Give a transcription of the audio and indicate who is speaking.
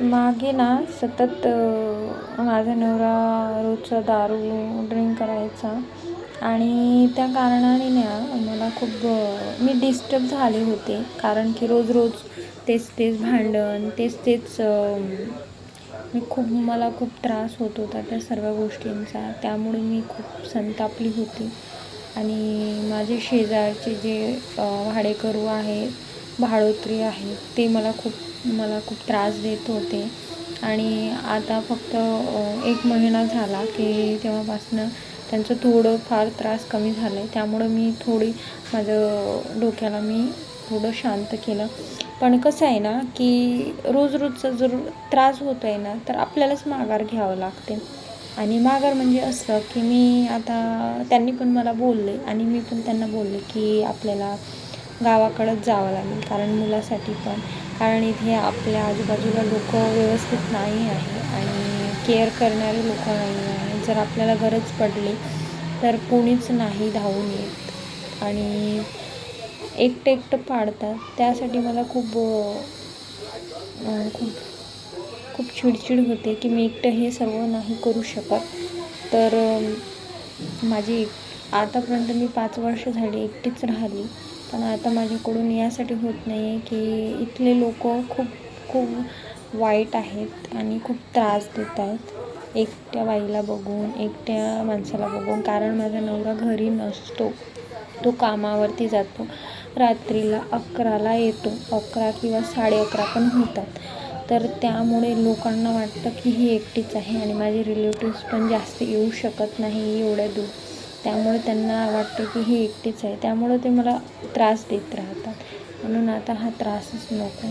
Speaker 1: मागे ना सतत माझा नवरा रोजचा दारू ड्रिंक करायचा आणि त्या कारणाने ना मला खूप मी डिस्टर्ब झाले होते. कारण की रोज रोज तेच तेच भांडण तेच मला खूप त्रास होत होता त्या सर्व गोष्टींचा. त्यामुळे मी खूप संतापली होती आणि माझे शेजारचे जे भाडेकरू आहेत, भाडोत्री आहेत, ते मला खूप त्रास देत होते. आणि आता फक्त 1 महिना झाला की तेव्हापासनं त्यांचं थोडंफार त्रास कमी झालं आहे. त्यामुळं मी माझं डोक्याला मी थोडं शांत केलं. पण कसं आहे ना की रोजचा जर त्रास होतो आहे ना, तर आपल्यालाच माघार घ्यावं लागते. आणि माघार म्हणजे असं की त्यांनी पण मला बोलले आणि मी पण त्यांना बोलले की आपल्याला गावाकडंच जावं लागेल, कारण मुलासाठी पण. कारण इथे आपल्या आजूबाजूला लोक व्यवस्थित नाही आहे आणि केअर करणारे लोक नाही आहे. जर आपल्याला गरज पडली तर कोणीच नाही धावून येत आणि एकटं पाडतात. त्यासाठी मला खूप चिडचिड होते की मी एकटं हे सर्व नाही करू शकत. तर आतापर्यंत मी 5 वर्ष झाली एकटीच राहिली. पण आता माझ्याकडून यासाठी होत नाही आहे की इथले लोक खूप वाईट आहेत आणि खूप त्रास देत आहेत एकट्या बाईला बघून, एकट्या माणसाला बघून. कारण माझा नवरा घरी नसतो, तो कामावरती जातो. रात्रीला 11ला येतो, 11 किंवा 11:30 पण होतात. तर त्यामुळे लोकांना वाटतं की ही एकटीच आहे आणि माझे रिलेटिव्स पण जास्त येऊ शकत नाही एवढ्या दूर. त्यामुळे त्यांना वाटतं की ही एकटीच आहे. त्यामुळे ते मला त्रास देत राहतात. म्हणून आता हा त्रासच नको.